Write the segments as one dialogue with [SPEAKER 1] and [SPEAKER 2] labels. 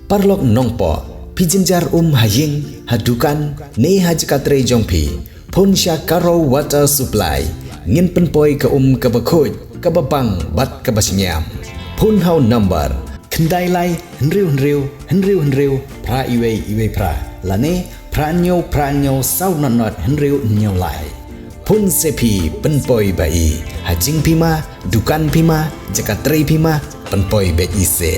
[SPEAKER 1] parlok nongpo pijinjar haying hadukan ne hajkatre jongpi ponsya karo water supply ngin penpoi ke kebakhoj kababang bat kabasinyam pun hau number kendai lai henriu pra iwe pra lane pranyo sau not henriu nyau lai pun sepi penpoi bai hajing pima dukan pima jakatre pima penpoi bet ise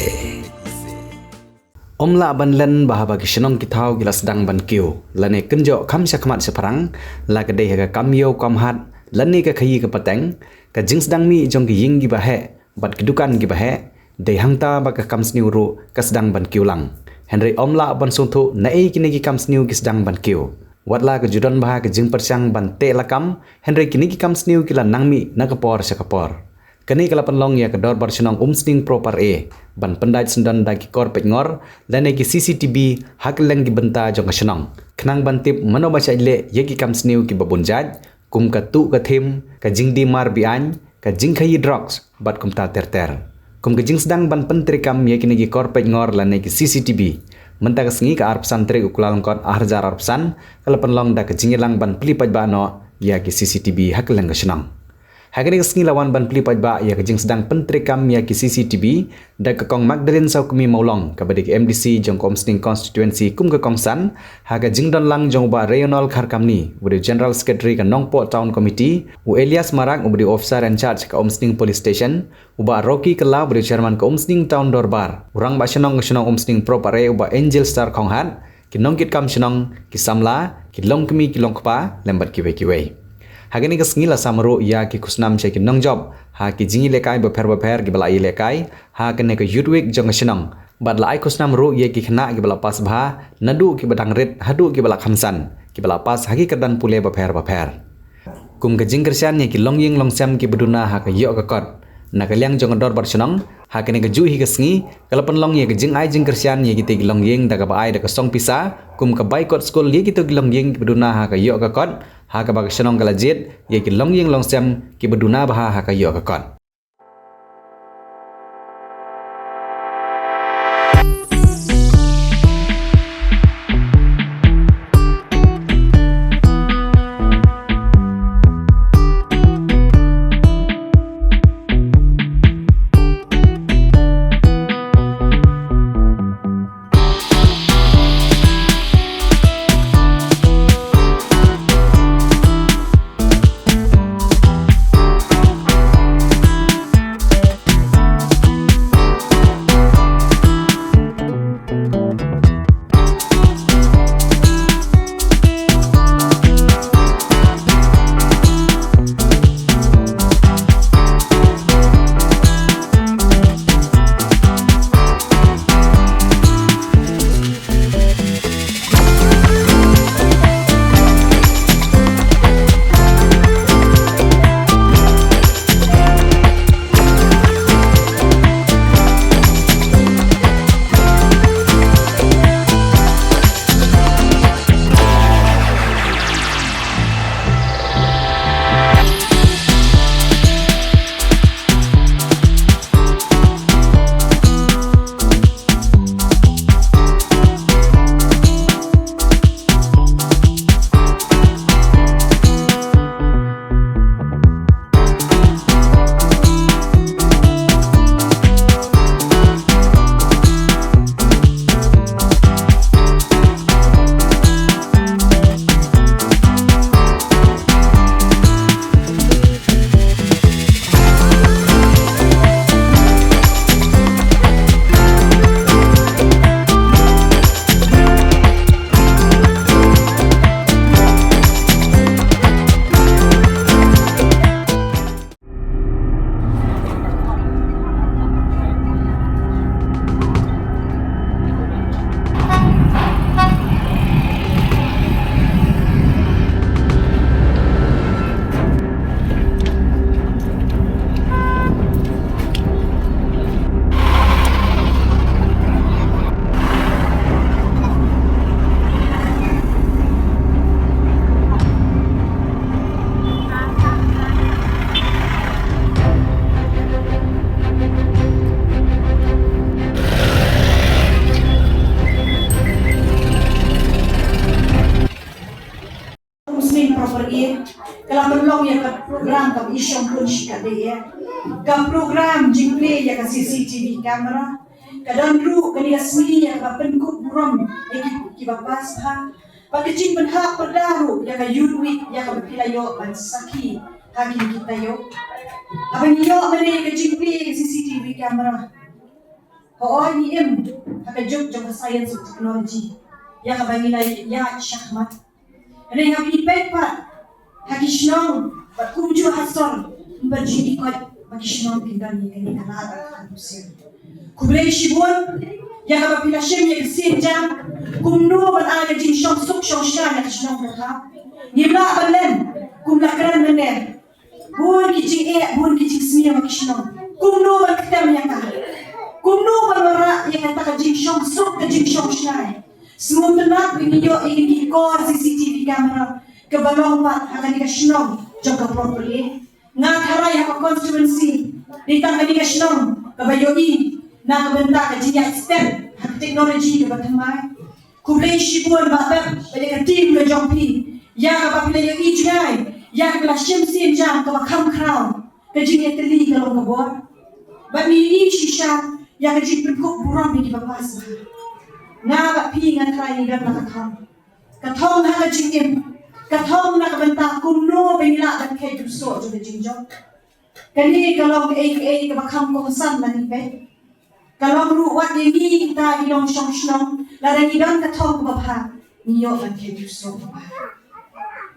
[SPEAKER 1] Omla ban len bahaba kishnong kitau gila sedang ban kiu lane kenjo kam syakmat separang la kedai haga kamyo kamhat lane ka khayi ka pateng ka jing sedang mi jong ki ying gi bahe bat kedukan gi bahe dei hangta ba ka kam sniu ru ka sedang ban kiu lang Henry omla ban sungthu nai kini ki kam sniu ki sedang ban kiu watla ka judan bah ka jing persang ban te lakam Henry kini ki kam sniu ki la nangmi nakapor sakapor Kini kalapan long ya kedor barsenong umsting proper ban pendaj sendan dagi kor ngor dan eki CCTV hakleng ki benta jong senong kenang bantip mano baca ile yeki kam sniu ki babunjaj kum ka tu ka thim ka jingdi mar bian ka jingkhayi drugs bat kum ta ter kum ka jing sedang ban pentri kam yeki negi kor ngor lan eki CCTV menta ka sengi ka arp santri ukulang kon ahjar arpsan kalapan long da ka jingilang ban pelipaj bano ya ki CCTV hakleng ka senong Hagani kesngi lawan ban pelipaj ba ya kejing sedang pentrikam ya ki CCTV da kekong Magdalene sau kumi maulong kabadi ke MDC jong komsting constituency kum ke kongsan haga jingdon lang jong ba regional kharkamni budi general secretary ka Nongpo town committee u Elias Marang budi officer in charge ka omsting police station uba Rocky Kala budi chairman ka omsting town dorbar urang ba senong omsting propare uba Angel Star Khonghat ki nongkit kam senong ki samla ki longkmi ki longkpa lembat kiwe Hagani kesngila samru ya ki kusnam che ki nongjob ha ki jingi lekai beper ki balai lekai ha kene ke yudwik jong senong bad lai kusnam ru ye ki khna ki bala pas bha nadu ki badang rit hadu ki bala khamsan ki bala pas hagi kedan pule beper kum ke jing kersian ye ki longying longsam ki beduna ha ke yo ka kot na kaliang jong dor bar senong ha kene ke ju hi kesngi kalapan long ye ke jing ai jing kersian ye ki te longying da ka bai da ka song pisa kum ke bai kot school ye ki te longying ki beduna ha ke yo ka kot ha ka bag senong galajit ye ki longying longsam ki beduna bah ha ka yo ka kon
[SPEAKER 2] isyong pun shikade ya. Ka program jingle ya ka CCTV camera. Kadang ru kani asli ya ka penkuk buram ya ki bapas ha. Pagkajing benhak perdaru ya ka yudwi ya ka pilayo ban saki hagi kita yo. Abang yo mane ka jingle ka CCTV camera. Hoy ni haka jog jog science and technology. Ya ka bangila ya syahmat. Ada yang ipat hagi shnong bat kumju hason berjidi kot bagi shnong kindan ni kani kanada kanusia. Kublai shibun ya ka pila shem ya sinjam kumno ban aga jin shong suk shong shan ya shnong ka. Nibla balen kumla kran mene. Bun ki jing bun ki jing smi bagi shnong. Kumno ban kitam ya ka. Kumno ban wara ya kata ka jing shong suk ka jing shong shan. Semua tenat video ini kor CCTV kamera kebalong pat akan dikasnong jaga properly ngat harai apa constituency ditang dikasnong kebayoi na kebenta ke jiat step teknologi ke batamai kublai shibun babab pada tim ke jompi ya apa pilih i jai ya ke shimsin jam ke bakam crown ke jiat teli ke long kebor bami i shisha ya ke jip kuk buram di bapas nga pi nga try ni dan katong ha jingim katong na kabenta kumno bingla dan ke so jo jingjong kani kalong ka bakam ko san na ni pe kalong ru wat ni kita ilong shong shong la dan idan katong ko ba ni yo dan ke so ba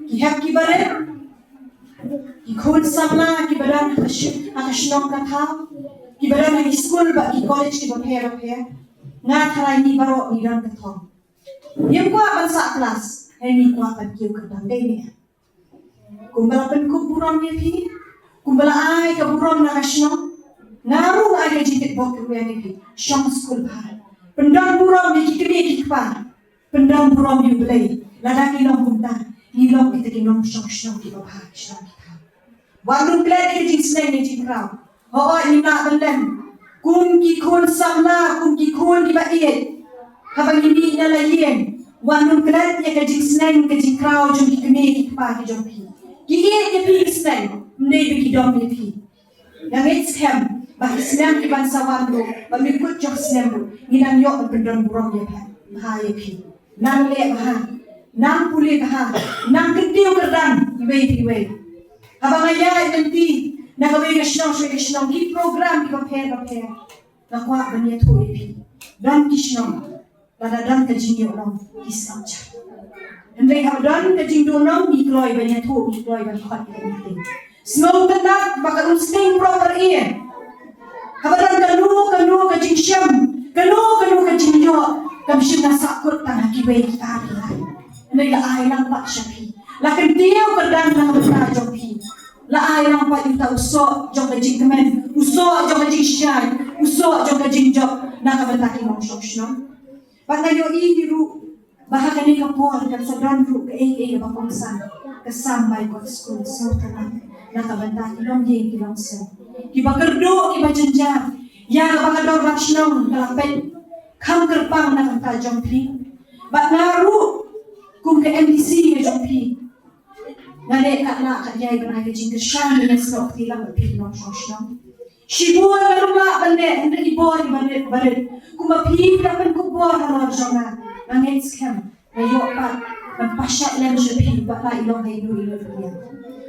[SPEAKER 2] ki hab ki bare ki khod samla ki badan akashnong katha ki badan ki school ba ki college ki ba phe nga tharai ni baro ni dan kathong yem kwa ban sa class ni kwa kan kiu kan dai ni kumbala pen ku buram ni phi kumbala ai ka buram na kashno ngaru ai ka jitit bok ku ni phi sham school bha pendang buram ni ki ki pa pendang buram ni blai lada ki long kumta ni long kita ki long sham sham ki ba sham kita wadun klad ki jing snai ni jing kraw ho ni na ban kum ki khon samna kum ki khon di bait habang ini na layen wanung krat ya ka jing sneng ka jing kraw jong ki keme ki pa ki jong pi ki ye pi sneng mne bi ki dom ni pi yang it's hem ba sneng ki ban sawan do ba mi kut jong sneng ni nan yo ben don burom ye pa ha ye pi nan le ha nan puli ha nan ketiu kerdan we habang aya nanti na kami kashnong ki program ki paper na kwa banya to epi dan kishnong pada dan ka jingyo long kisamcha ndai ha dan ka jingdo long ni kloi banya to ni kloi ban khat ni snow tanat baka unsting proper in habaran kanu ka jingsham kanu ka jingyo kam shina sakut tan ki wei ta ndai la ai lang pa shapi la kan dio ka dan na ka jopi la ai lang pa yuta uso jong ka jing kemen uso jong ka jing shai uso jong ka jing job na ka bataki mong shokshno patayo i diru bahkan ni ka por ka sa dan ru ka e ba kongsan ka sambai ko school so tanan na ka bataki long ye ki long sen ki ba kerdo ki ba jenjar ya ba ka dor rakshno ka lapet kham kerpang na ka jong phi ba naru kum ka MDC ka jong phi Nade kakna kajai bernai kejing kesyang dengan sebab tilang berpinong sosong. Shibur berumah bende hendak dibor di badet. Kuma pi dapat kubor halor jona. Nangit skam. Nayo pat berpasyak lem sepi bakla ilong hidu dunia.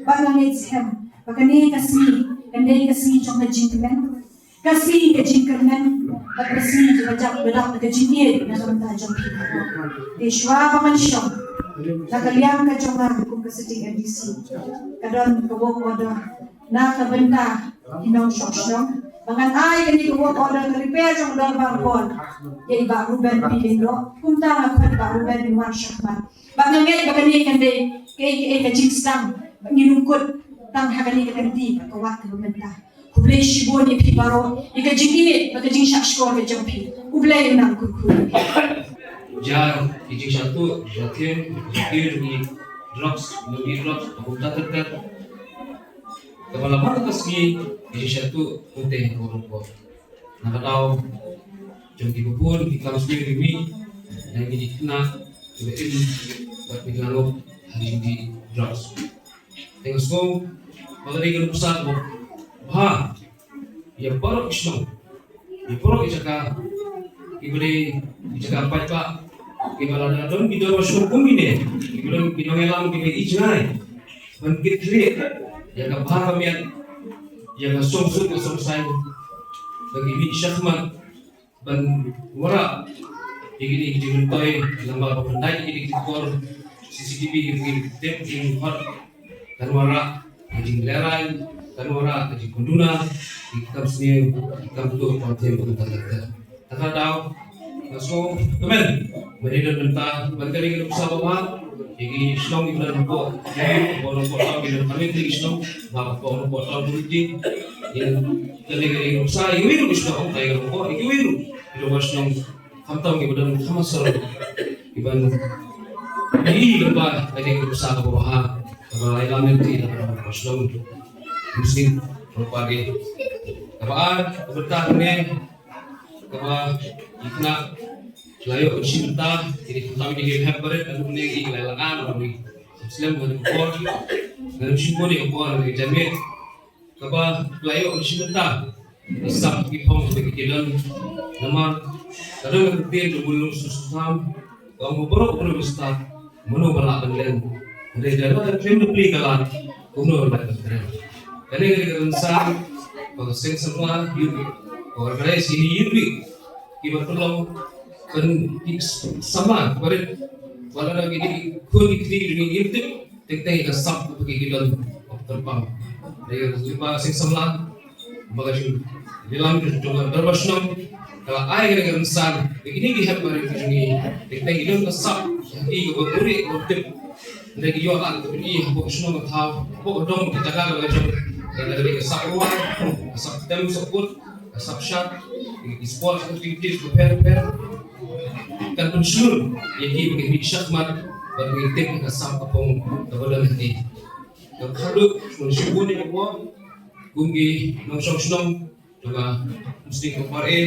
[SPEAKER 2] Bak nangit skam. Bakani kasih jong kejing kemen. Kasih kejing kemen. Bak kasih jajak belak kejing ni nak mentah jong pi. Deshwa paman syong. Nakaliang ka jongan kung kasating NDC. Kadon kawok order na kabenda inong syok. Mangan ay kani kawok order na repair jong dor barbon. Ya iba Ruben Pilino. Punta nga ko iba Ruben Binwan Syakman. Bagangay bagani kande kay kajing stang. Nilungkot tang hakani kakandi kawak kabenda. Ublay shibo ni pibaro. Ikajing bagajing syakshkor ka jampi. Ublay nang kukuli.
[SPEAKER 3] Jar kijing satu jatir ni drops lebih drops aku tak kepala mana kasih kijing satu putih korupor nak tahu jangki kupur di kalau sendiri ini yang ini kena ini buat menggalau hari di drops tengok mengenai besar bah ya porok isno ya porok ijaka ibere ijaka apa pak ibara don bidor masuk kumine ibere binongelam kini ijai mengkitri ya ka bah kamian ya ka songsut ka songsai bagi bi syahmat ban wara ini dimintai lamba pendai ini dikor CCTV ini tip ini hot dan wara di lerai dan wara di kunduna di kampusnya kampus konten berkata kata tahu so kemen menjadi mentah berkali kali besar bawa ini Islam ini dan buat orang tahu ini kami di Islam bapak orang tahu dulu yang kali besar ini wiru Islam kayak orang ini wiru itu Islam hamtam ke badan hamasar iban ini lepas lagi besar bawa kalau lain tidak ada Islam muslim berpagi apaan bertahunnya kaba ikna layo cinta ini kami di game berat dan kemudian ini lelangan orang muslim berkuar dan syukur di kuar dari jamil kaba layo cinta sab kipong begitu nama kadang kemudian berbulung susam kamu berok berbesar menu balak benden dari jalan klaim dibeli kalah kuno balak benden kali kerensan pasien semua yuk orang kaya sini yuk ibarat tolong kan sama barit wala lagi di kun ikti dengan yuk tek kasap pergi kita terbang dari lupa pasien semua bagasi dalam jumlah berbasnam kalau air kerensan begini dihap barit ini tek itu kasap ini berburi bertip dari yogan ini bosno tahu bodong kita kalau dari kasap ruang kasap tem support kasap shot sports activities prepare kan pensyur jadi begini syakmat bagi tim kasap kapong kepada nanti kalau pensyur ni apa gunggi nong juga mesti kemarin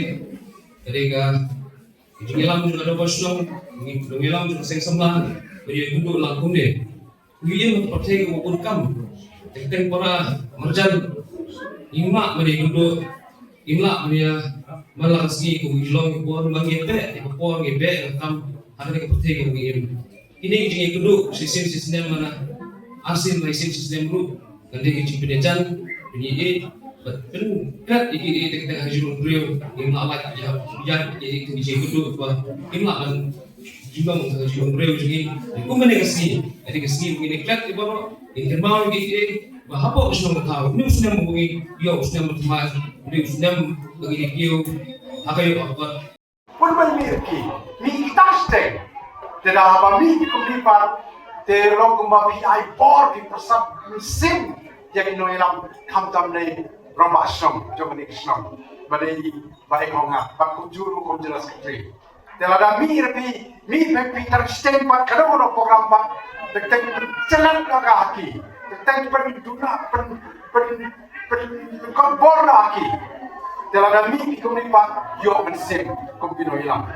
[SPEAKER 3] ketika ngilang juga ada bosno ngilang juga seng semlah beri duduk langsung deh dia untuk percaya maupun kamu tek para merjan imak meni duduk imla menia malasi ku ilong por mangebe por ngebe kam ada ke percaya ngim ini jingi duduk sistem mana asin sistem ru kandi ke penejan ini ben kat iki tek hajurun beliau imla lagi ya iki jingi duduk ba imla man jimbang hajurun beliau jingi ku menegasi ada ke sini begini kat ibarat ingin mau iki bahapa usnam tahu ni usnam mengi yo usnam temas ni usnam begini yo akayo apa
[SPEAKER 4] pun mirki mi taste te da ba mi ko lipat te lo kumba pi ai por di persap sim yang no elam kam tam nei ramba ashram jomani krishnam badai bai konga ba ku juru ko jelas ketri te la da mi pe tar stem pa kada no program pa tek jalan ka haki tek duna kon borna haki telah dami ikum ni pak yo mensim kumpino hilang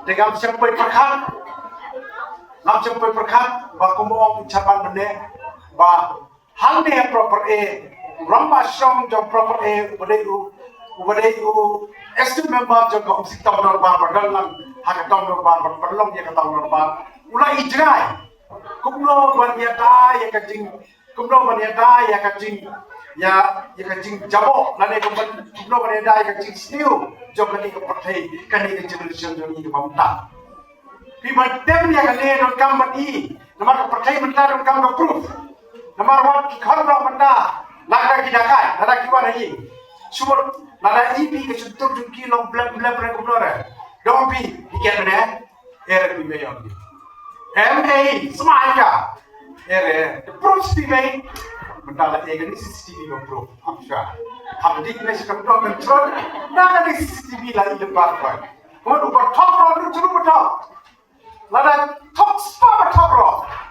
[SPEAKER 4] dengan sampai perkat ngam sampai perkat ba kumo ucapan bende ba hal ne proper ramba shong jom proper ubade u estim member jom ko sik taw normal badalang hak taw normal perlong dia taw normal ulai ijrai kumno banyata ya kajing kumno banyata ya kajing ya kajing jabo nane kumno banyata ya kajing stiu jom kani ko pathai kani ke generation joni ko pamta piba dem ya kane don kam i namar ko pathai menta don kam ko proof namar wat ki kharra menta laga ki dakai nada ki wana hi sumur nada ipi ke chutur jun ki long blab kumno re don't be ikan mana era pi me yam MA Smile the proof TV mentala egen CCTV proof amsha ham dikne sekam to control na ka CCTV la ile bar ko ko top ro churu bata lada top spa top ro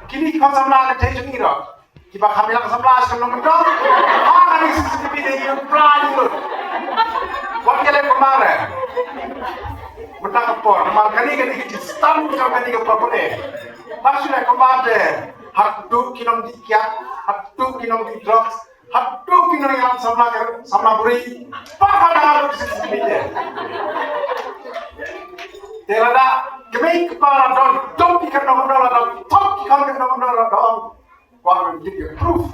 [SPEAKER 4] kini ka samla ka tension ni ro ki ba khamila ka samla sekam no to ha ka CCTV de ile plan ni wa kele ko mare mentaka por mal kani ki stam ko kani ka proper Maksudnya kemarin hak tu kinom dikiat, hak tu kinom di drugs, Hatu Pinoy Ilam sama buri pakai dalam CCTV dia. Telada kami kepala dom ikan dom top ikan dom Wah menjadi proof.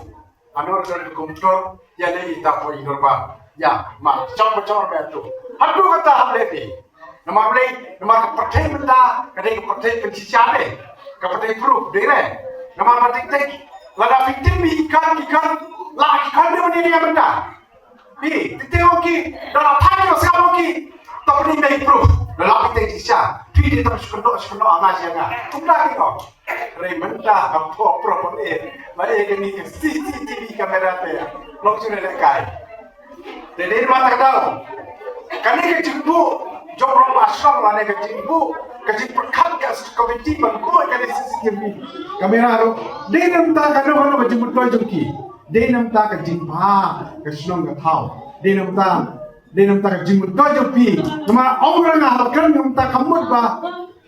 [SPEAKER 4] Anor dari komputer ya dari tapo Indonesia. Ya, mak cor betul. Hatu kata hamlepi. Nama beli nama kepercayaan benda, kadang kepercayaan pencician kepercayaan proof deh. Nama penting lada victim ikan lagi kan dia berdiri yang benda. Tengok ki dalam hati sekarang ki tak beri baik proof dalam kita sisa. Dia terus kendok anas yang tunda kita. Remenda apa proper baik ni CCTV kamera tu ya. Langsung ada kai. Jadi mata tahu. Kami kecimbu jomro masam lah ni kecimbu perkat ke komiti bangko kali CCTV kamera tu. Dia nampak kadang-kadang macam betul jengki. Dia nampak kejimpa kesenang ketau. Dia nampak kejimpa jopi. Cuma orang akan nampak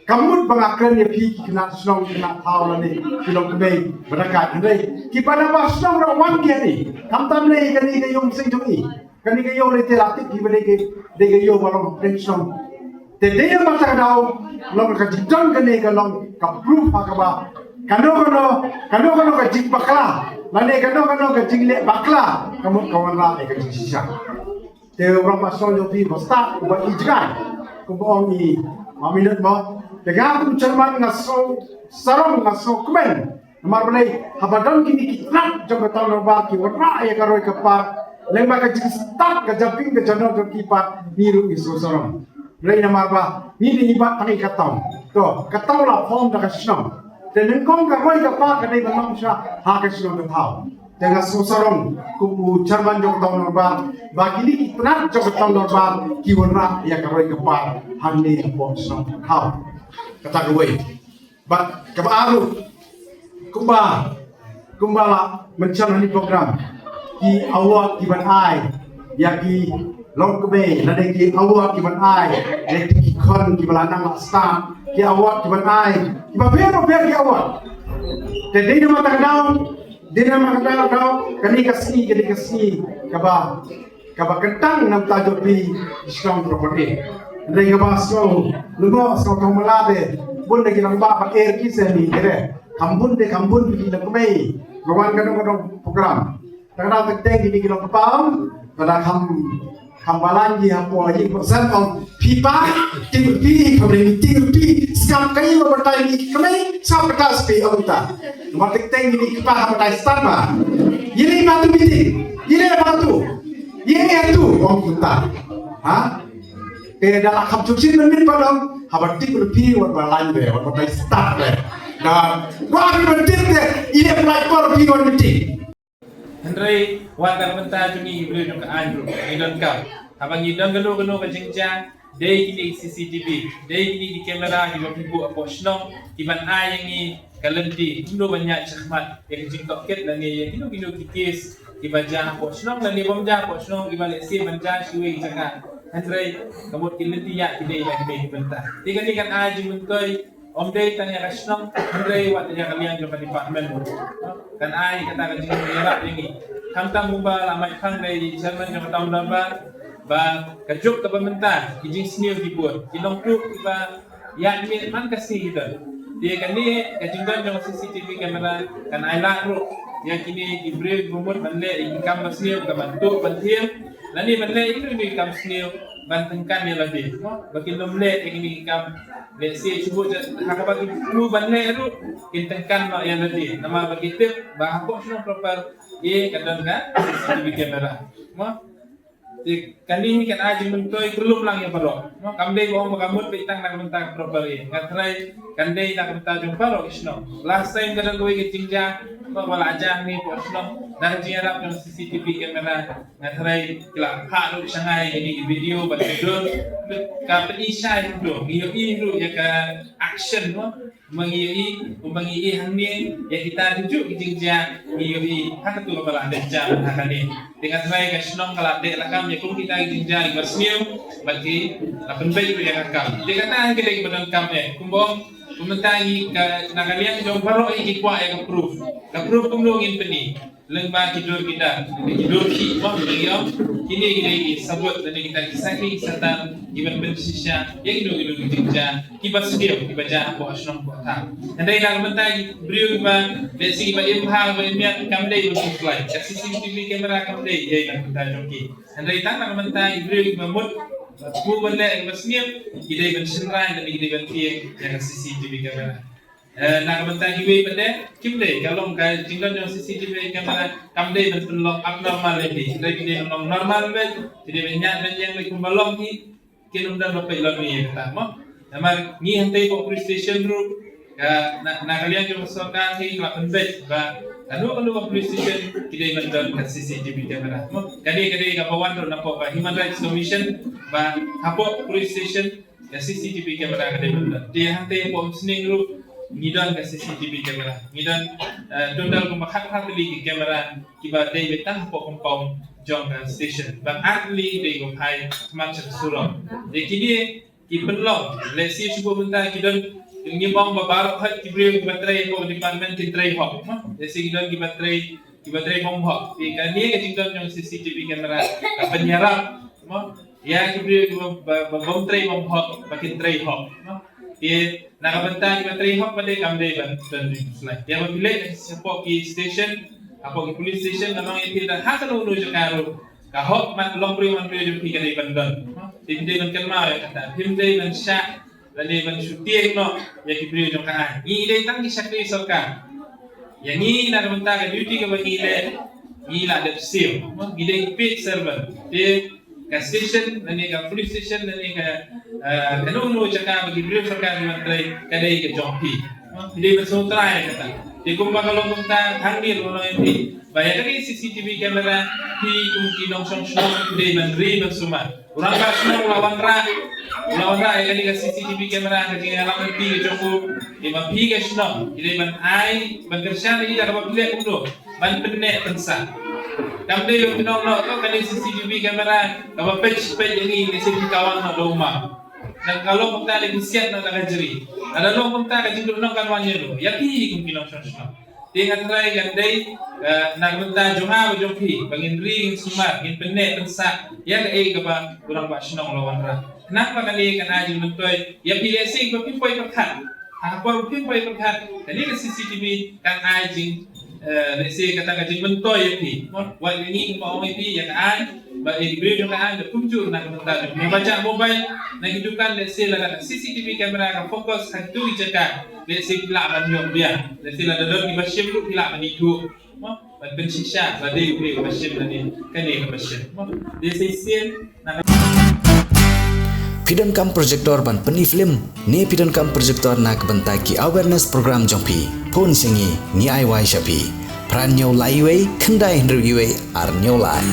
[SPEAKER 4] kamut bangakran ya pi kena senang kena tahu lah ni film kebay berdekat ni. Kita dapat senang rawan dia ni. Kamtam ni kani kayong sejui. Kani kayong literatif kita de kayong walau tension. Dia nampak tahu long kejimpa kani kalong kaproof agama. Kano kejimpa kala. Lani kano kejingle bakla kamu kawan lah kejing sisa. Dia orang pasal jopi basta buat ijgan. Kumpul ni minit mo. Tegak cerman ngaso sarong ngaso kumen. Namar boleh habadan kini kitnak jangka tahun lebar ki warna ya karoi kepar. Lembah kejing start kejaping kejono kekipat biru isu sarong. Boleh namar ba ini ibat tangi katau. To katau lah form dah kesenang. Dan engkau keroi kepar kadai memang sah hakesenang ketau. Jangan susarong kupu cerman jangka tahun lebar. Bagi ni kitnak jangka tahun lebar ki warna ya karoi kepar hani kesenang ketau. Kata gue, bat kebaru, kumbala mencari program ki awak kiban ai, ya ki long kebe, nade ki awak kiban ai, ki kon ki balanang star, ki awak kiban ai, ki babero ki awak. Jadi dia mata kadau, kani kasih, kaba kentang nam tajopi Islam property. Dari bahasa lugu kau melade, bun lagi nampak air kisah ni, kere. Kambun pergi nak kemai, kawan kadang program. Kadang terteng ini kita paham, kadang kambalan dia apa lagi persen on pipa, tipi, kemudian tipi, sekarang kayu bertai ni kemai, sekarang bekas pi auta. Nomor terteng ini kita bertai sama. Ini batu biting, ini itu orang kita, dalam kapsusin menit padang, habati berpi warna lain warna start dan wah menit ini pelakor pi warna menit.
[SPEAKER 5] Henry, warga mentah juni beli ke Andrew, idon kau. Abang idon gelo kejengjang, day kini CCTV, day kini di kamera di bawah ibu apa senang, tiban yang ni kalenti, dulu banyak cermat yang jengkok ket dan yang kilo kikis, tiban jah apa senang dan dia jah apa senang, tiban lesi banjah siwe jangan. Henry, kamu kalenti ya kini lagi mentah. Tiga ni kan aji mentoi. Om day tanya kasnong, Henry watanya kalian juga departmen kan ai kata kajing merah ini. Kamtang mumba lamai kang dari Jerman yang tahun lalu, ba kajuk ke pemerintah, kijing senior dibuat, kilong tu kita ya ini man kasih kita. Dia kan ni kajing dan dengan CCTV kamera kan ai lalu yang kini diberi rumut bandle income senior ke bantu bantir, lani bandle itu income senior bantengkan dia lebih. Bagi nomlet yang ini income let's say cuba hak bagi dulu bandle itu intengkan yang lebih. Nama bagi tip bahako semua proper kadang kan CCTV kamera. Kali ini kan aja mentoi belum lang yang perlu. Kamdei bawa makamut petang nak mentang proper ngatrai kandei nak mentang jumpa lo isno. Last time kadang gue ketingja bawa aja ni posno dan jiarap yang CCTV kamera ngatrai kelak hak lo sangai ini video betul kapten isai itu ngiyo ya ke action mengiyi hangni ya kita tunjuk ketingja ngiyo hak tu kalau ada jam hak ni dengan saya kesnong kalau ada lakam ya kung kita ketingja bersniu bagi lapan bayi tu yang akam dia kata kita lagi badan kam kumbong kumentangi ke nakalian jom baru iki kwa yang approve kumlongin peni lengba tidur kita tidur kita beliau kini kita sebut dan kita kisahkan serta iban bersisya yang itu kita kibat sedia kibaja apa asnam kota andai nak mentai beliau kibat besi kibat imhal bermiat kamdai bersuplai CCTV kamera kamdai yang nak mentai joki andai tak nak mentai beliau kibat mut ku benda bersniam kita iban senrai dan kita iban tiang yang CCTV kamera nak mentai hiwi benda kimdai kalau kai tinggal yang CCTV kamera kamdai berpenlok abnormal lagi dari dia normal bet jadi banyak dan yang lagi balong ni kinum dan bapak ilmu ni pertama nama ni hantai po police station ru nak kalian yang masukkan ni kelak penbet ba anu ke police station kita mendan CCTV kamera kadai kawan ru nampak ba Human Rights Commission ba hapo police station CCTV kamera kadai mendan dia hantai po sning ru ngidon ke CCTV kamera ngidon tundal ko makhat li kamera kiba dei betah po compound jong station bang atli dei ko hai macam surong de kini ki penlong lesi subuh bentar kidon ngibong babar hat kibril baterai ko department tray hok lesi kidon ki baterai bom hok di kani ke tinggal jong CCTV kamera penyarap ya kibril bom tray bom hok bakin tray hok dia nakabantay battery hok pada kamdai ban slide dia mapilih support ki station apa ki police station namang ipil dan hakan unu jakaro ka hok man long pri man pri pi kadai bandon timdai ban kelma ya kata timdai ban syak lani ban syuting no ya ki pri jong ka ni dai tang ki sakri soka ya ni nakabantay ka duty ka bagile ni la de sil ni dai page server dia ka station lani ka police station lani ka kanunu jaka bagi beliau serkan menteri kadai ke jompi jadi bersutra ya kata di kumpa kalau kita hadir orang MP bayar dari CCTV kamera di kumki nongsong di menteri bersuma orang kasih lawan ra ya kan CCTV kamera ke alam MP ke jompu di MP ke sno jadi ban ai ban kerja lagi dah dapat pilih undo ban penek pensa kamde yang pinong to kan CCTV kamera dapat page ini di sini kawan no rumah dan kalau kita lagi siap nak kajeri ada lo kita kaji dulu nak kanwannya lo ya pi kumpi nak sosok dia ngatrai gandai nak minta jomha jompi bangin ring smart in penek pensak ya ke ba kurang ba senong lawan ra kenapa kali kan aji mentoy ya pilih sing ba pipoi perkat apa pipoi perkat jadi ke CCTV kan aji lesi kata kaji mentoy ya pi wa ini mau pi ya kan ba ibri jo kan da punjur nak minta ni baca mobile nak hidupkan lesi la CCTV kamera ka fokus hantu jaka lesi pila ban yo dia lesi la dodot ni basyem lu pila ban itu ban pensisya ba dei ibri basyem ni kan ni basyem lesi sen
[SPEAKER 1] Pidon kam projector ban peni film ne pidon kam projector nak bentai ki awareness program jompi pon singi ni ai wai shapi pran nyau lai wei kendai hendru yue ar nyau lai